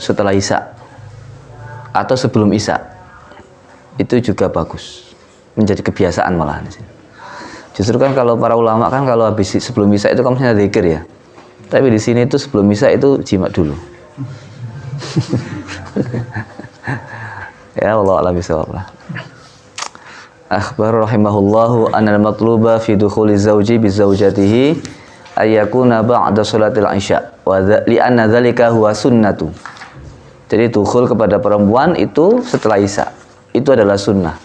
setelah Isya atau sebelum Isya, itu juga bagus, menjadi kebiasaan malah. Justru kan kalau para ulama kan kalau habis sebelum Isya itu kan maksudnya zikir ya, tapi di sini itu sebelum Isya itu jima dulu. Ya Allah a'lam bishawab. Akhbar rahimahullahu anal matluba fi dukhuli zawji bi zawjatihi ayyakuna ba'da sholatil isya wa li'anna dzalika huwa sunnatu. Jadi dukhul kepada perempuan itu setelah isya itu adalah sunnah.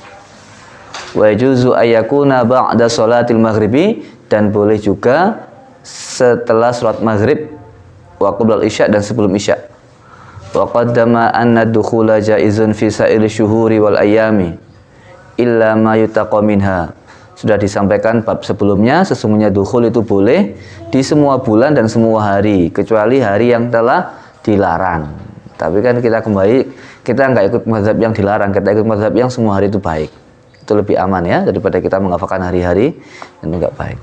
Wa yajuzu ayyakuna ba'da sholatil maghribi, dan boleh juga setelah sholat maghrib wa qabla isya dan sebelum isya. Wa qaddama anna dukhula jaizun fi sa'iri syuhuri wal ayami illa ma yutaqa minha. Sudah disampaikan bab sebelumnya, sesungguhnya dukhul itu boleh di semua bulan dan semua hari kecuali hari yang telah dilarang. Tapi kan kita kembali, kita nggak ikut mazhab yang dilarang, kita ikut mazhab yang semua hari itu baik. Itu lebih aman ya daripada kita menghafalkan hari-hari yang enggak baik.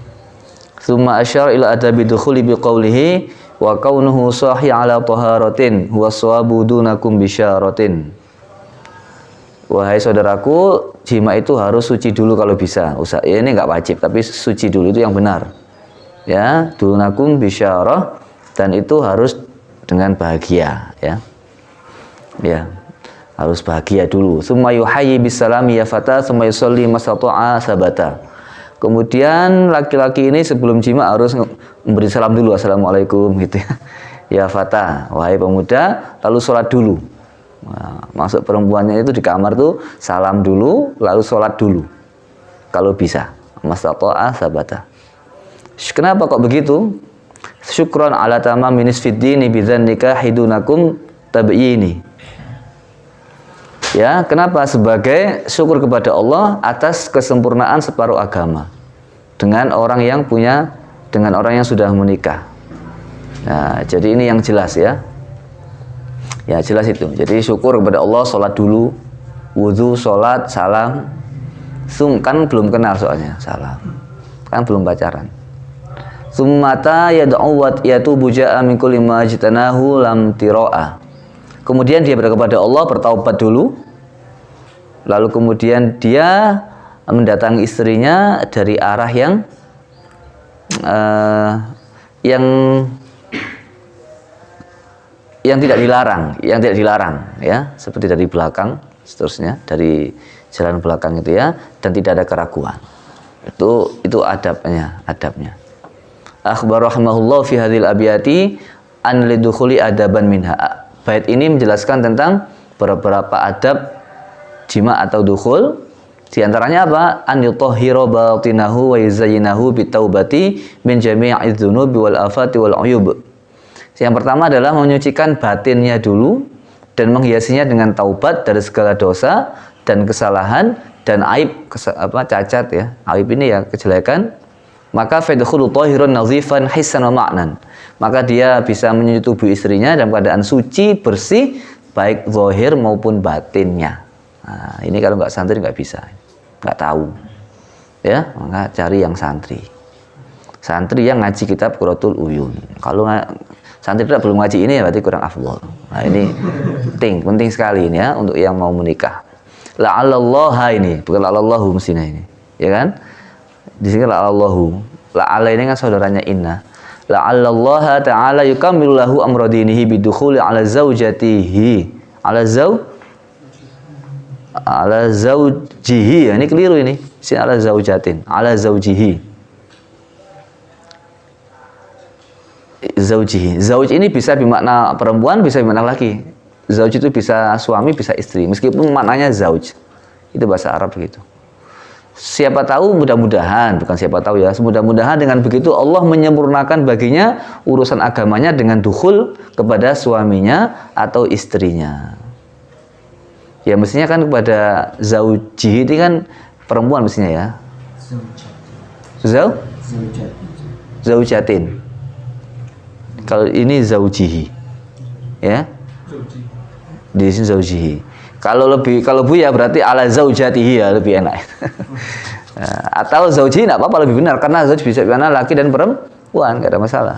Tsumma asyara ila adabi dukhuli biqaulihi wa kaunuhu sahih ala taharatin huwa shawabu dunakum bisyaratin. Wahai saudaraku, jima itu harus suci dulu kalau bisa. Ya, ini enggak wajib, tapi suci dulu itu yang benar. Ya, dunakum bisyarah, dan itu harus dengan bahagia, ya. Ya, harus bahagia dulu. Tsumma yuhayyi bisalami ya fata, tsumma yusalli masata'a sabata. Kemudian laki-laki ini sebelum jima harus memberi salam dulu, assalamualaikum gitu ya. Ya fata, wahai pemuda, lalu sholat dulu. Nah, masuk perempuannya itu di kamar tuh salam dulu, lalu sholat dulu. Kalau bisa, masata'a sabata. Kenapa kok begitu? Syukran ala tamam minis fiddini bidzannika hidunakum tabyini. Ya, kenapa? Sebagai syukur kepada Allah atas kesempurnaan separuh agama dengan orang yang sudah menikah. Nah, jadi ini yang jelas ya. Ya, jelas itu. Jadi syukur kepada Allah, sholat dulu, wudu, sholat, salam. Kan belum kenal soalnya, salam. Kan belum pacaran. Summata yad'u wa yatubu ja'a min kulli ma jitanahu lam tiro'a. Kemudian dia kepada Allah bertaubat dulu. Lalu kemudian dia mendatangi istrinya dari arah yang tidak dilarang, ya, seperti dari belakang, seterusnya dari jalan belakang itu ya, dan tidak ada keraguan. Itu adabnya. Akhbar rahimahullah fi hadhil abiyati an lidukhuli adaban minha. Bait ini menjelaskan tentang beberapa adab jima atau dukhul. Di antaranya apa? An yutahhira batinahu wa yuzayyinahu bitaubati min jami'i dzunubi wal afati wal uyub. Yang pertama adalah menyucikan batinnya dulu dan menghiasinya dengan taubat dari segala dosa dan kesalahan dan aib, cacat ya. Aib ini ya kejelekan. Maka fadkhulu tahirun nazifan hissan wa ma'nan. Maka dia bisa menyuci tubuh istrinya dalam keadaan suci, bersih, baik zahir maupun batinnya. Nah, ini kalau nggak santri nggak bisa, nggak tahu. Ya, maka cari yang santri. Santri yang ngaji kitab Qurratul Uyun. Kalau santri tidak belum ngaji ini ya berarti kurang afdol. Nah, ini penting sekali ini ya untuk yang mau menikah. La'allallaha ini, bukan la'allahu mestinya ini. Ya kan? Di sini la'allahu. La'ala ini kan saudaranya inna. La'allallaha ta'ala yukammilu lahu amra dinihi bidukhuli ala zaujatihi. Ala zaujihi. Ini keliru ini. Sini ala zaujatin. Ala zaujihi. Zaujihi. Zauj ini bisa bermakna perempuan, bisa bermakna laki. Zauj itu bisa suami, bisa istri. Meskipun maknanya zauj. Itu bahasa Arab begitu. Siapa tahu, mudah-mudahan, bukan siapa tahu ya, mudah-mudahan dengan begitu Allah menyempurnakan baginya urusan agamanya dengan dukhul kepada suaminya atau istrinya. Ya mestinya kan kepada zaujihi ini kan perempuan mestinya ya. Zaujatin. Kalau ini zaujihi, ya, di sini zaujihi. Kalau bu ya berarti ala zaujatihi ya lebih enak. Atau zaujihi nggak apa-apa, lebih benar karena zauj bisa bermakna laki dan perempuan, nggak ada masalah.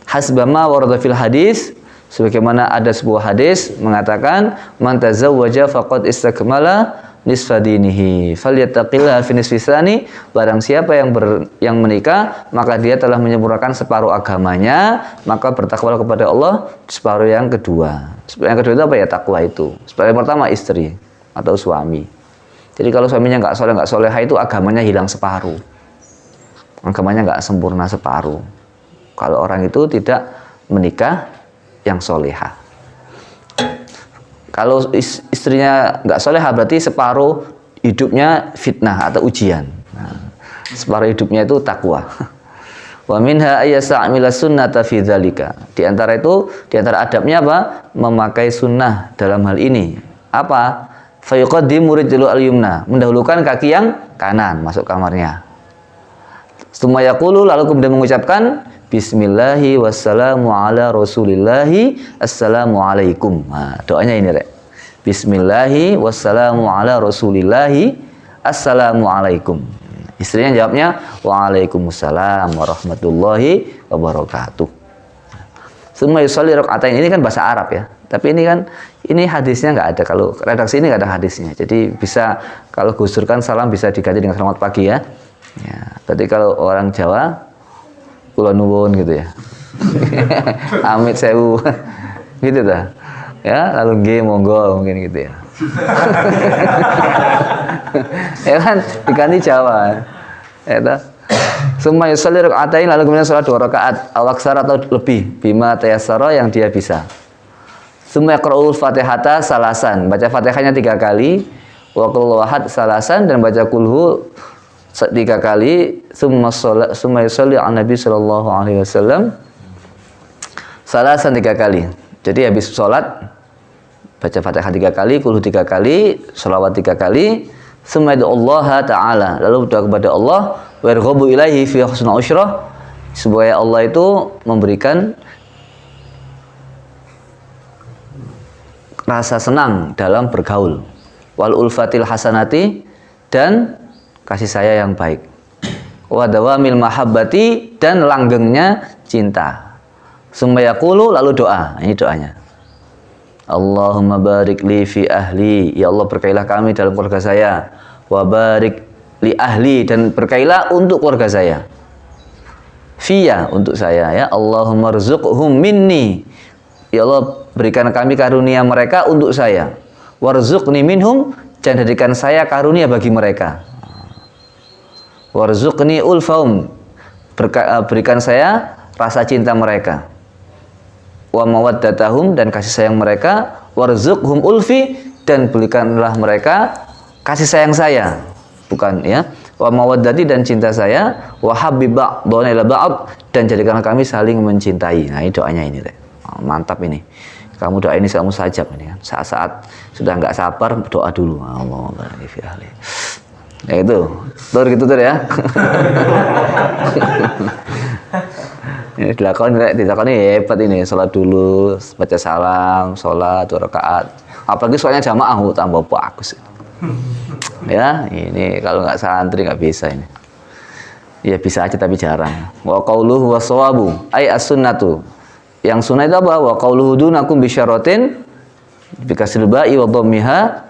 Hasbama warada fil hadis Sebagaimana ada sebuah hadis mengatakan man tazawwaja faqad istakmala nisfa dinihi falyattaqillaha fi nisfi tsani, barang siapa yang menikah maka dia telah menyempurnakan separuh agamanya, maka bertakwalah kepada Allah separuh yang kedua. Separuh yang kedua itu apa ya? Takwa itu. Separuh yang pertama istri atau suami. Jadi kalau suaminya nggak soleha itu agamanya hilang separuh. Agamanya nggak sempurna separuh. Kalau orang itu tidak menikah yang soleha. Kalau istrinya nggak soleha berarti separuh hidupnya fitnah atau ujian. Nah, separuh hidupnya itu takwa. Wa minha ayyasa'mila sunnata fi dzalika. Di antara adabnya apa? Memakai sunnah dalam hal ini. Apa? Fayuqaddimu rijlu al-yumna, mendahulukan kaki yang kanan masuk kamarnya. Tsumma yaqulu, lalu kemudian mengucapkan Bismillahi wassalamu ala rasulillahi assalamualaikum. Nah, doanya ini rek. Bismillahi wassalamu ala rasulillahi assalamualaikum. Istrinya jawabnya waalaikumsalam warahmatullahi wabarakatuh. Summa yusalli rakaatain, ini kan bahasa Arab ya. Tapi ini hadisnya nggak ada. Kalau redaksi ini nggak ada hadisnya. Jadi bisa kalau gusurkan salam bisa diganti dengan selamat pagi ya. Ya, berarti kalau orang Jawa kula nuwun gitu ya. Amit sewu. Gitu dah. Ya, lalu nggih monggo mungkin gitu ya. Ya kan diganti Jawa. Ya toh. Summa yusalli rakaatain, lalu kemudian salat 2 rakaat awaksar atau lebih bima tayassara yang dia bisa. Summa yaqra'ul Fatihata salasan, baca Fatihahnya 3 kali, wa qul wahad salasan, dan baca kulhu 3 kali. Summa yusalli ala Nabi sallallahu alaihi wasallam salasan 3 kali. Jadi habis sholat baca Fatihah 3 kali, kulhu 3 kali, sholawat 3 kali. Summa yad'ullaha ta'ala, lalu berdoa kepada Allah, wa yarghabu ilaihi fi husnul usyrah, supaya Allah itu memberikan rasa senang dalam bergaul, wal ulfatil hasanati, dan kasih sayang yang baik, wa dawamil mahabbati, dan langgengnya cinta. Summa yaqulu, lalu doa, ini doanya. Allahumma barik li fi ahli, ya Allah berkailah kami dalam keluarga saya, wa barik li ahli, dan berkailah untuk keluarga saya, fiya, untuk saya ya. Allahumma rzuqhum minni, ya Allah berikan kami karunia mereka untuk saya, warzuqni minhum, dan jadikan saya karunia bagi mereka, warzuqni ulfahum, berikan saya rasa cinta mereka, wa mawaddatahum, dan kasih sayang mereka, warzuqhum ulfi, dan berikanlah mereka kasih sayang saya, bukan ya, wa mawaddati, dan cinta saya, wa habibba dona ila ba'd, dan jadikanlah kami saling mencintai. Nah, ini doanya ini deh. Mantap ini. Kamu doa ini selama mustajab ini kan. Saat-saat sudah nggak sabar doa dulu. Allah barik fi ahli. Ya itu. Tur gitu tuh ya. Ini dilakoni hebat ini. Sholat dulu, baca salam, sholat 2 rakaat. Apalagi soalnya jamaah tambah bagus. Ya, ini kalau nggak santri nggak bisa ini. Ya bisa aja tapi jarang. Wa qauluhu wassawabu ay as-sunnatu. Yang sunnah itu apa? Wa qauluhu dunakum bisyaratin bikasil ba'i wa dhammiha,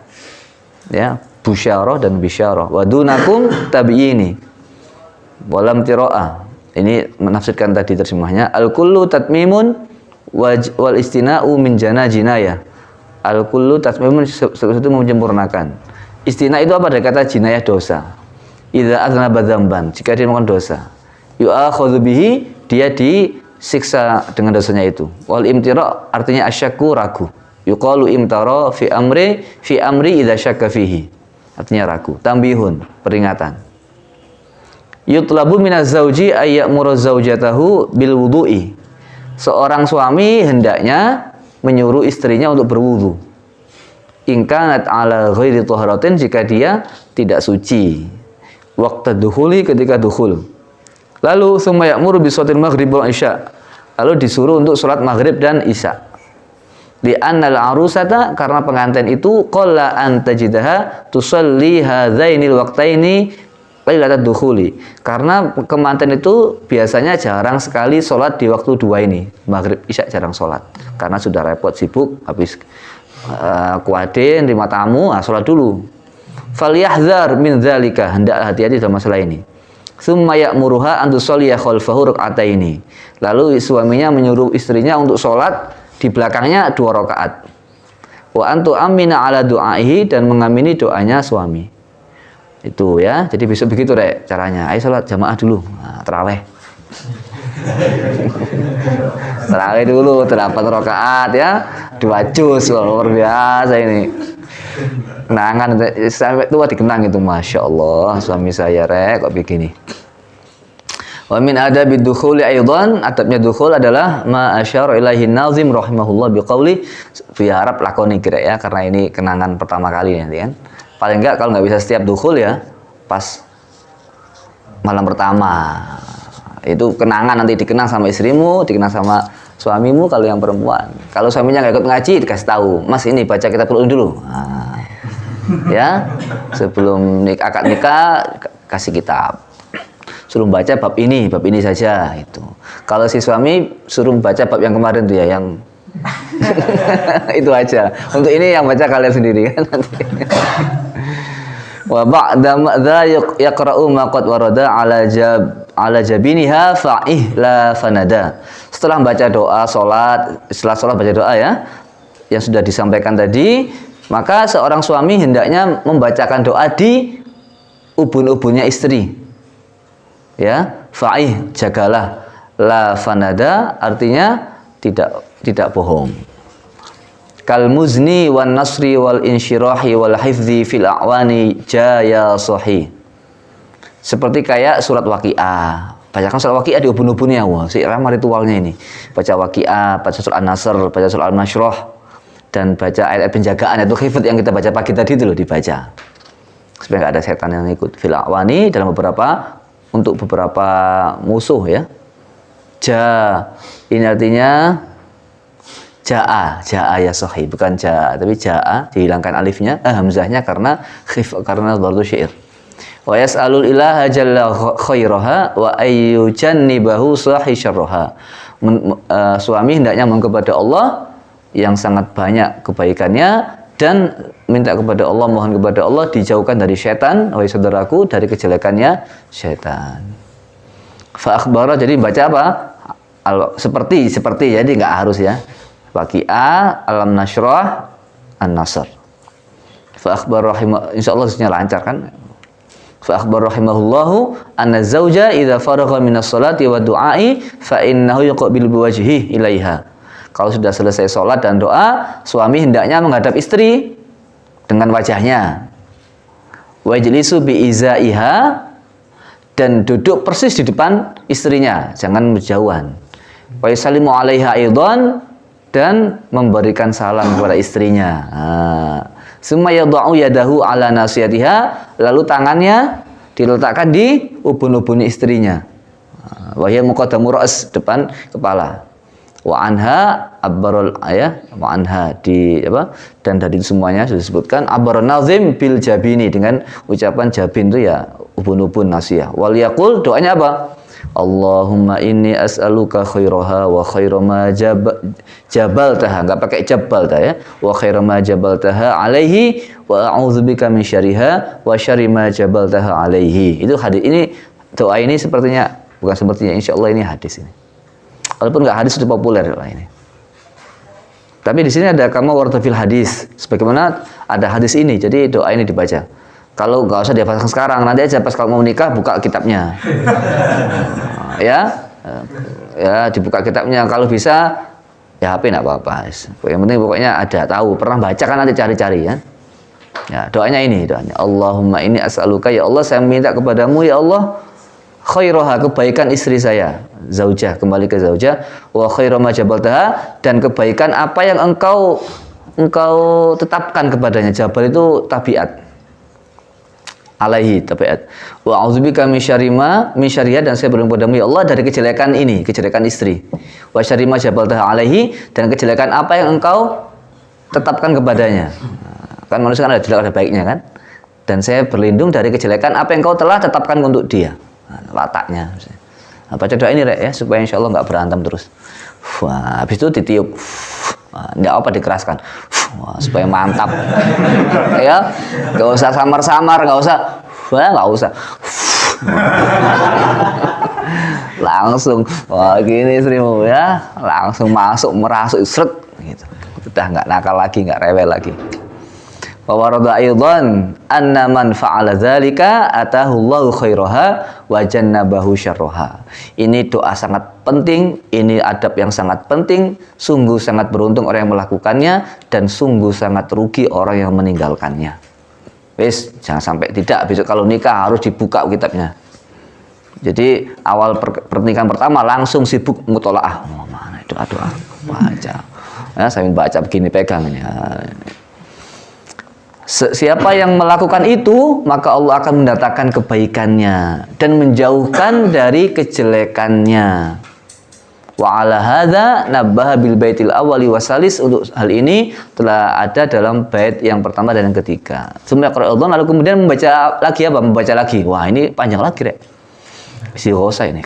ya, busyarah dan bisyarah. Wa dunakum tabi'ini walam tira'ah. Ini menafsirkan tadi terjemahnya, al kullu tatmimun wal istina'u min jana jinayah. Al kullu tatmimun, itu menyempurnakan. Istina itu apa? Dari kata jinayah, dosa. Idza aznaba dzamban, jika dia melakukan dosa, yu'akhadhu bihi, dia disiksa dengan dosanya itu. Wal imtira artinya asyakku, ragu. Yuqalu imtara fi amri idza syakka fihi, artinya ragu. Tambihun, peringatan. Yutlabu minaz zauji ay ya'muru zaujatahu bil wudu'i. Seorang suami hendaknya menyuruh istrinya untuk berwudu. In kanat ala ghairi taharatin, jika dia tidak suci. Waqta dukhuli, ketika dukhul. Lalu summa ya'muru bi sholatil maghrib wal isya. Lalu disuruh untuk sholat maghrib dan isya. Li annal arusata, karena pengantin itu qalla an tajidaha tusalli hadzainil waqtaini lailatul dukhuli. Karena kemanten itu biasanya jarang sekali sholat di waktu dua ini. Maghrib isya jarang sholat. Karena sudah repot sibuk habis kuade nerima tamu, sholat dulu. Falyahzar min dzalika, hendaklah hati-hati dalam masalah ini. Tsumma ya'muruha an tusalliya khalfahu rak'ataini. Lalu suaminya menyuruh istrinya untuk sholat di belakangnya 2 rakaat. Wa antu amina ala du'aihi, dan mengamini doanya suami. Itu ya. Jadi besok begitu Rek caranya. Ayo sholat jamaah dulu. Nah, tarawih. Tarawih dulu 8 rakaat ya. 2 juz, luar biasa ini. Kenangan sampai tua dikenang itu, masya Allah suami saya Rek kok begini. Wa min adabid dukhuli aidan, adabnya dukhul adalah ma asyara ilaihi nazim rahimahullah biqauli, biharap lakoni kira ya, karena ini kenangan pertama kali nanti kan. Paling enggak kalau nggak bisa setiap dukhul ya pas malam pertama. Itu kenangan, nanti dikenang sama istrimu, dikenang sama suamimu kalau yang perempuan. Kalau suaminya nggak ikut ngaji dikasih tahu, Mas ini baca kitab dulu. Nah, ya sebelum akad nikah kasih kitab, suruh baca bab ini saja itu. Kalau si suami suruh baca bab yang kemarin tuh ya, yang itu aja. Untuk ini yang baca kalian sendiri kan nanti. Wa ba'da madza yaqra'u ma qad warada ala jabiniha fa'ih la fanada. Setelah baca doa salat, setelah salat baca doa ya yang sudah disampaikan tadi, maka seorang suami hendaknya membacakan doa di ubun-ubunnya istri. Ya, fa'ih, jagalah, la fanada artinya tidak bohong. Kal muzni wan nasri wal insyirahi wal hifdzi fil a'wani jaya sahih. Seperti kayak surat Waqiah. Bacakan surat Waqiah di ubun-ubunnya. Wah, si ramah ritualnya ini. Baca Waqiah, baca surat An-Nasr, baca surat Al-Masyrah, dan baca ayat penjagaan itu hifdz yang kita baca pagi tadi itu loh dibaca. Supaya nggak ada setan yang ikut. Fil a'wani dalam untuk beberapa musuh ya. Ini artinya Ja'a ya sahih, bukan ja'a, tapi ja'a dihilangkan alifnya, hamzahnya karena dhartu syair. Wa yas'alul ilaha jalla khairaha wa ayyujannibahu sahi syarraha. Suami hendaknya mohon kepada Allah yang sangat banyak kebaikannya, dan minta kepada Allah, mohon kepada Allah dijauhkan dari syaitan, wahai saudaraku, dari kejelekannya syaitan. Fa akhbara, jadi baca apa? Seperti jadi nggak harus ya. Waqiah, Alam Nashrah, An-Nasr. Fa akhbar insyaallah hasilnya lancar kan. Fa akhbar rahimahullahu anna zauja idza faragha minas salati wa du'ai fa innahu yuqbil biwajhihi ilaiha. Kalau sudah selesai salat dan doa, suami hendaknya menghadap istri dengan wajahnya. Wajlisu bi izaiha, dan duduk persis di depan istrinya, jangan berjauhan. Wa yusallimu 'alaiha aidan, dan memberikan salam kepada istrinya. Summa yadha'u yadahu ala nasiyatiha, lalu tangannya diletakkan di ubun-ubun istrinya. Wa hiya muqaddamu ra's, depan kepala. Wa anha abbarul ayah, wa anha dan dari itu semuanya sudah disebutkan abbarun nazim bil jabini, dengan ucapan jabin itu ya ubun-ubun nasiyah. Wal yaqul, doanya apa? Allahumma inni as'aluka khairaha wa khaira ma jabaltaha, enggak pakai jabalta ya, wa khaira ma jabaltaha alaihi wa a'udzubika min syarriha wa syarri ma jabaltaha alaihi. Itu hadis ini, doa ini insyaallah ini hadis ini. Walaupun enggak hadis, sudah populer doa ini. Tapi di sini ada kama warta fil hadis, sebagaimana ada hadis ini, jadi doa ini dibaca. Kalau nggak usah dihafalkan sekarang, nanti aja pas kalau mau menikah buka kitabnya. Ya dibuka kitabnya. Kalau bisa ya HP nggak apa-apa. Yang penting pokoknya ada, tahu, pernah baca kan, nanti cari-cari ya. Ya, doanya ini, doanya Allahumma inni as'aluka, ya Allah saya minta kepadamu ya Allah, khairaha, kebaikan istri saya, zaujah, kembali ke zaujah, wa khaira ma jabaltaha, dan kebaikan apa yang engkau tetapkan kepadanya. Jabal itu tabiat, alaihi tabiat. Wa a'udzubika min syarriha, dan saya berlindung padamu ya Allah dari kejelekan ini, kejelekan istri. Wa syarri ma jabaltaha alaihi, dan kejelekan apa yang engkau tetapkan kepadanya. Kan manusia kan ada jelek ada baiknya kan. dan saya berlindung dari kejelekan apa yang kau telah tetapkan untuk dia. Wataknya. Nah, baca doa ini Rek ya supaya insya Allah nggak berantem terus. Wah, habis itu ditiup. Nggak apa dikeraskan. Wah, supaya mantap. Ya, nggak usah samar-samar, nggak usah. Wah, nggak usah. Langsung, wah gini istrimu ya, langsung masuk merasuk seret gitu. Udah nggak nakal lagi, nggak rewel lagi. Wa warada aidan anna man fa'ala dzalika atahu Allahu khairaha wa jannabahu syarraha. Ini doa sangat penting, ini adab yang sangat penting, sungguh sangat beruntung orang yang melakukannya dan sungguh sangat rugi orang yang meninggalkannya. Wis, jangan sampai tidak besok kalau nikah harus dibuka kitabnya. Jadi awal pernikahan pertama langsung sibuk mutolaah. Oh, mana doa-doa baca. Ya, saya baca begini pegang ini. Siapa yang melakukan itu, maka Allah akan mendatangkan kebaikannya dan menjauhkan dari kejelekannya. Wa ala hadza nabbaha bil baitil awwali wasalis. Untuk hal ini telah ada dalam bait yang pertama dan yang ketiga. Subhanallah, lalu kemudian membaca lagi apa? Membaca lagi. Wah, ini panjang lagi, Rek. Si Rosa ini.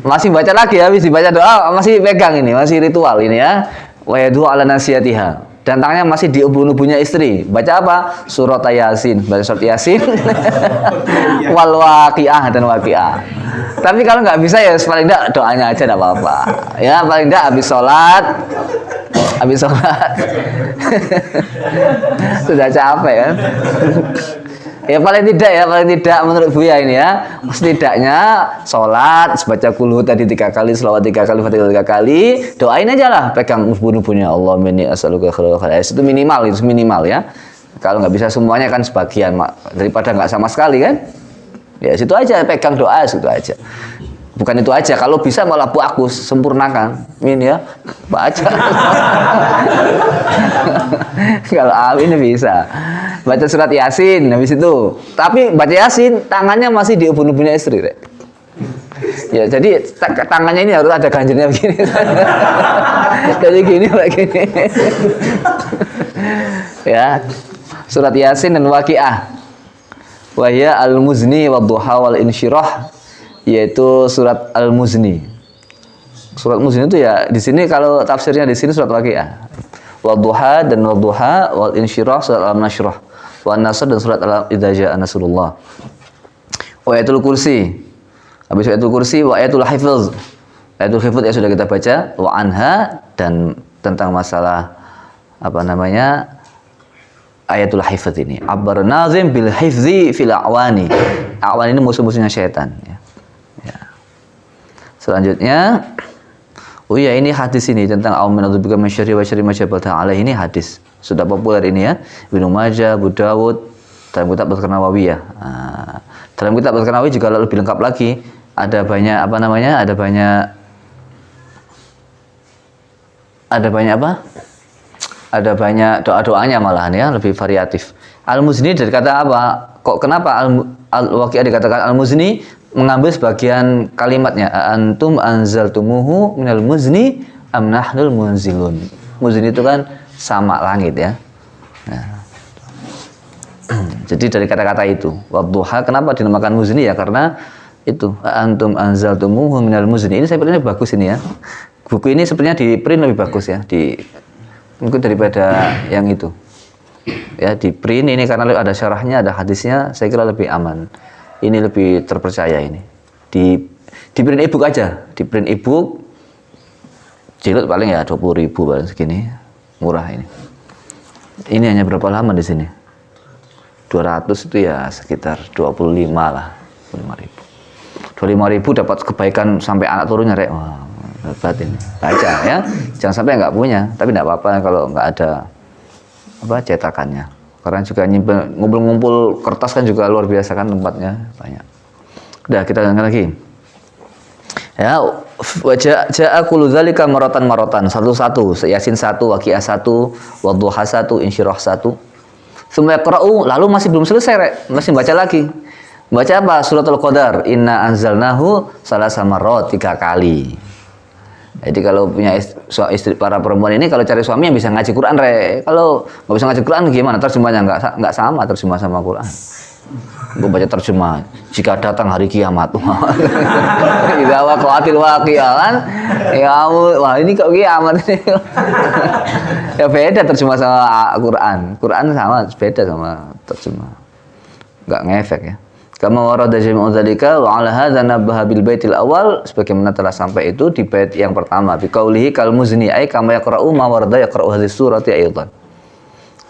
Masih baca lagi ya, habis dibaca doa masih pegang ini, masih ritual ini ya. Wa yadu ala nasiyatiha. Dan tangannya masih di ubun-ubunnya istri. Baca apa? Surat Yasin. Baca surat Yasin. Wal waqiah dan waqiah. Tapi kalau nggak bisa ya paling enggak doanya aja enggak apa-apa. Ya paling enggak habis sholat. Habis sholat. Sudah capek kan? Ya paling tidak menurut Buya ini ya, setidaknya sholat baca kulhu tadi 3 kali, selawat 3 kali, fatihah 3 kali, doain aja lah, pegang ubun-ubunnya Allah inni as'aluka khairal khair. Itu minimal ya. Kalau nggak bisa semuanya kan sebagian, daripada nggak sama sekali kan. Ya situ aja, pegang doa situ aja. Bukan itu aja, kalau bisa malah bagus, sempurnakan. Ini ya, baca. Kalau amin bisa. Baca surat Yasin habis itu. Tapi baca Yasin tangannya masih di ubun-ubunnya istri, Rek. Ya, jadi tangannya ini harus ada ganjilnya begini. Jadi gini begini. Ya. Surat Yasin dan Waqiah. Wa hiya al-muzni wa duha wal insyirah, yaitu surat Al-Muzni. Surat Muzni itu ya di sini kalau tafsirnya di sini surat Waqiah. Wadduha dan wadduha wal insyirah surat Al-Nashrah. Wa An-Nasr dan surat Idza Jaa Nasrullah. Wa ayatul kursi. Habis ayatul kursi wa ayatul hifz. Ayatul hifz ya sudah kita baca, wa anha dan tentang masalah apa namanya? Ayatul hifz ini. Abbar nazim bil hifzi fil a'wani. A'wan ini musuh-musuhnya syaitan ya. Ya. Selanjutnya, oh ya ini hadis ini tentang a'udzubillahi minasyarri wa syarri ma jabal ta'ala, ini hadis. Sudah populer ini ya. Ibnu Majah, Abu Dawud, dalam kitab Al-Nawawi ya. Nah, dalam kitab Al-Nawawi juga lebih lengkap lagi. Ada banyak apa namanya? Ada banyak apa? Ada banyak doa-doanya malahan ya, lebih variatif. Al-Muzni dari kata apa? Kok kenapa Al-Waqiah dikatakan Al-Muzni? Mengambil sebagian kalimatnya. Antum anzaltumuhu minal muzni am nahnul munzilun. Muzni itu kan sama langit ya. Nah. Jadi dari kata-kata itu. Wadduha kenapa dinamakan muzni ya? Karena itu antum anzaltumuhu minal muzni. Ini saya pikir bagus ini ya. Buku ini sebenarnya di print lebih bagus ya, mungkin daripada yang itu. Ya, di print ini karena ada syarahnya, ada hadisnya, saya kira lebih aman. Ini lebih terpercaya ini. Di print e-book aja, di print e-book jilid paling ya 20.000 paling segini. Murah ini. Ini hanya berapa lama di sini? 200 itu ya sekitar 25 lah, 25.000. 25.000 dapat kebaikan sampai anak turunnya, Rek. Wah, hebat ini. Baca ya. Jangan sampai nggak punya, tapi nggak apa-apa kalau nggak ada apa cetakannya. Karena juga nyimpen ngumpul-ngumpul kertas kan juga luar biasa kan tempatnya banyak. Udah kita dengar lagi. Ya, ja'a kullu dzalika maratan satu-satu. Yasin 1, Waqiah 1, Wadduha 1, Insyirah 1. Summa yaqra'u, lalu masih belum selesai, Rek. Masih baca lagi. Baca apa? Suratul Qadar. Inna anzalnahu salasa marrat, 3 kali. Jadi kalau punya istri para perempuan ini kalau cari suami yang bisa ngaji Quran kalau nggak bisa ngaji Quran gimana terjemahnya nggak sama terjemah sama Quran. Gue baca terjemah jika datang hari kiamat. Idza waqa'atil waqi'ah kan. Ya wah ini kok kiamat ini. Ya beda terjemah sama Quran. Quran sama beda sama terjemah. Enggak ngefek ya. Kama warada jami'u dzalika wa 'ala hadza nabbaha bil baitil awal sebagaimana telah sampai itu di bait yang pertama bi qaulihi kal muzni ay kama yaqra'u ma warada yaqra'u hadhihi surati aidan.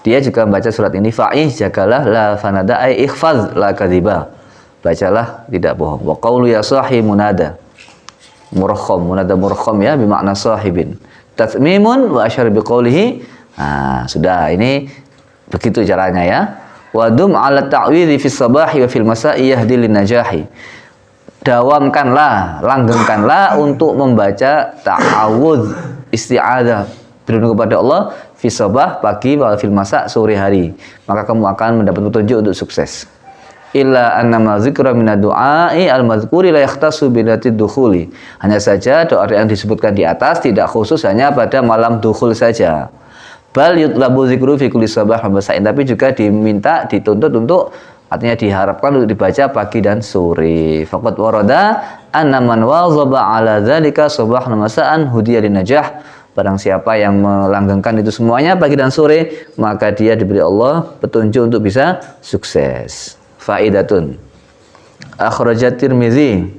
Dia juga membaca surat ini fa'ih jagalah la fanada ay ikhfaz la kadhiba. Bacalah tidak bohong. Wa qaulu ya sahi munada. Murakham munada murakham ya bermakna sahibin. Tathmimun wa asyar bi qaulihi. Nah, sudah ini begitu caranya ya. Wadum ala ta'widhi fis sabahi wa fil masa'i yahdi lin najahi. Dawamkanlah, langgengkanlah untuk membaca ta'awudz, isti'adzah, berlindung kepada Allah fis sabah pagi wa fil masa sore hari. Maka kamu akan mendapat petunjuk untuk sukses. Illa annama dzikra minad du'a'i al-madzkuri la yakhtassu bi dzatid dukhuli. Hanya saja doa yang disebutkan di atas tidak khusus hanya pada malam dukhul saja. Bal yutlabu dzikru fi kulli sabah wa masa'in, tapi juga diminta dituntut untuk artinya diharapkan untuk dibaca pagi dan sore. Faqad warada anna man wazaba ala dzalika sabahan masa'an hudiya lin najah. Barang siapa yang melanggengkan itu semuanya pagi dan sore, maka dia diberi Allah petunjuk untuk bisa sukses. Faidatun. Akhrajat Tirmizi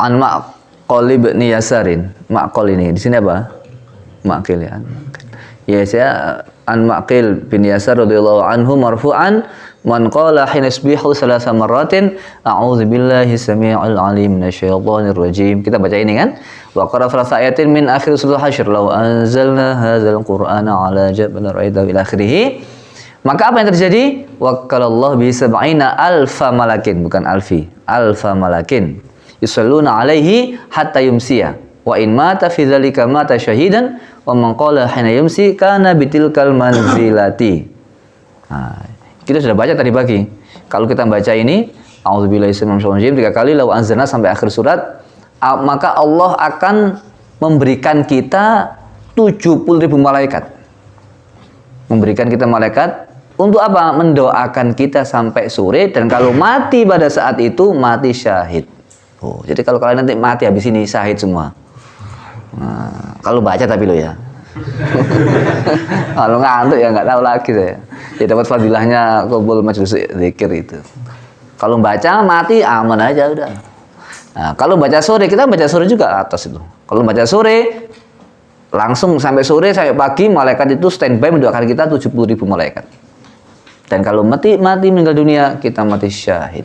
an Ma'qal bin Yasarin. Ma'qal ini di sini apa? Ma'qil ya. Ya saya an Ma'qil bin Yasar radhiyallahu anhu marfu'an man qala hina yusbihu salasa marratin a'udzu billahi samii'il 'aliim minasyaitonir rajim. Kita baca ini kan? Wa qara salasa ayatin min akhir surah Hasyr law anzalna hadzal qur'ana 'ala jabalin ra'aytahu ila akhirih. Maka apa yang terjadi? Waqalallahu bi sab'ina alfa malakin, bukan alfi, alfa malakin yusalluna 'alaihi hatta yumsiya. Wa in mata fi dzalika mata syahidan wa man qala hina yumsi kana bitilkal manzilati. Nah, kita sudah baca tadi pagi. Kalau kita baca ini a'udzubillahi minasyaitonir rajim 3 kali law anzalna sampai akhir surat, maka Allah akan memberikan kita 70.000 malaikat. Memberikan kita malaikat untuk apa? Mendoakan kita sampai sore, dan kalau mati pada saat itu mati syahid. Oh, jadi kalau kalian nanti mati habis ini syahid semua. Nah, kalau baca tapi lo ya. Kalau ngantuk ya nggak tahu lagi saya. Ya dapat fadilahnya qabul majlis zikir itu. Kalau baca mati aman aja udah. Nah, kalau baca sore, kita baca sore juga atas itu. Kalau baca sore langsung sampai sore sampai pagi malaikat itu standby mendoakan kita 70.000 malaikat. Dan kalau mati meninggal dunia kita mati syahid.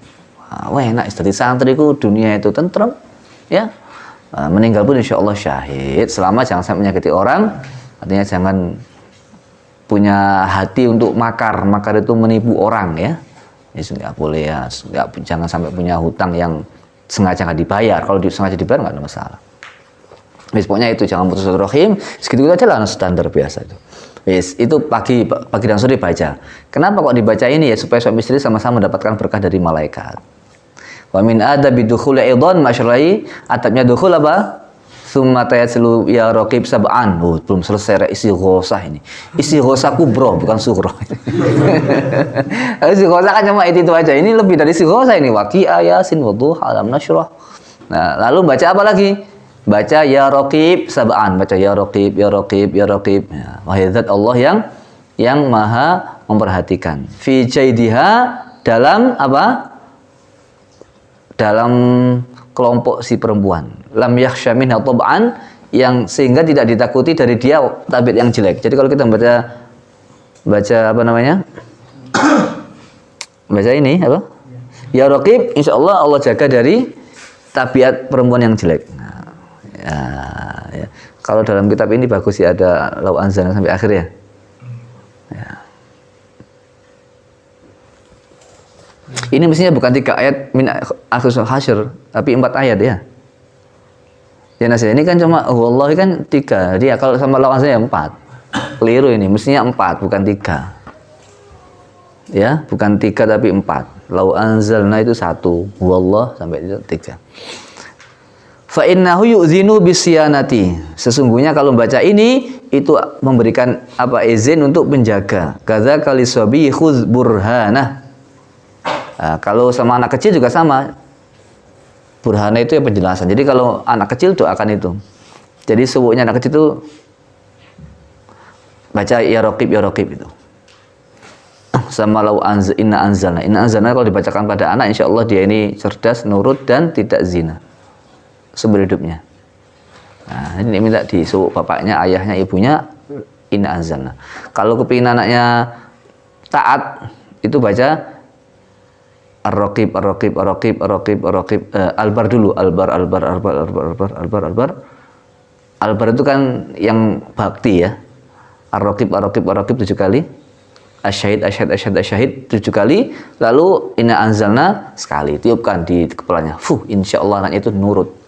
Wah enak istri santriku dunia itu tentrem ya. Meninggal pun insya Allah syahid selama jangan sampai menyakiti orang, artinya jangan punya hati untuk makar itu menipu orang ya nggak boleh ya, jangan sampai punya hutang yang sengaja nggak dibayar. Kalau sengaja dibayar nggak ada masalah. Pokoknya itu jangan putus rahim, segitu aja lah standar biasa itu. Yes, itu pagi dan sore baca. Kenapa kok dibaca ini ya? Supaya suami istri sama-sama mendapatkan berkah dari malaikat. Wa min adabi dukhul aidan masyara'i, adabnya dukhul apa? Tsumma tayatslu ya raqib sab'an. Oh, belum selesai isi ghosah ini. Isi ghosah kubro bukan sughra. Isi ghosah kan cuma itu aja. Ini lebih dari isi ghosah ini. Waqi'a yasin wadduha alam nasyrah. Nah, lalu baca apa lagi? Baca ya raqib sab'an. Baca ya raqib ya raqib ya raqib. Ya, wahai zat Allah yang maha memperhatikan. Fi jaidiha, dalam apa? Dalam kelompok si perempuan. Lam yakhsha minha tab'an, yang sehingga tidak ditakuti dari dia tabiat yang jelek. Jadi kalau kita baca apa namanya? Baca ini apa? Ya raqib, insyaallah Allah jaga dari tabiat perempuan yang jelek. Nah, ya. Kalau dalam kitab ini bagus ya ada law anzalna sampai akhir ya. Ya. Ini mestinya bukan 3 ayat min akhir Hasyr, tapi 4 ayat ya. Ya Nasir, ini kan cuma wallahi kan 3. Dia kalau sama lawan saya 4. Keliru ini, mestinya 4 bukan 3. Ya, bukan 3 tapi 4. Lau anzalna itu 1, wallah sampai itu 3. Fa innahu yu'zinu bisyanati. Sesungguhnya kalau membaca ini itu memberikan apa izin untuk menjaga. Kadza kalisabi khudz burhanah. Nah, kalau sama anak kecil juga sama. Burhana itu ya penjelasan. Jadi kalau anak kecil doakan itu. Jadi subuhnya anak kecil itu baca ya raqib itu. Sama lau inna anzalna kalau dibacakan pada anak insyaallah dia ini cerdas, nurut dan tidak zina seumur hidupnya. Nah, ini minta disuruh bapaknya, ayahnya, ibunya inna anzalna. Kalau kepingin anaknya taat itu baca ar-raqib albar dulu, albar. Albar itu kan yang bakti ya. Ar-raqib 7 kali. Asyahid 7 kali. Lalu inna anzalna sekali. Tiupkan di kepalanya. Insyaallah anaknya itu nurut.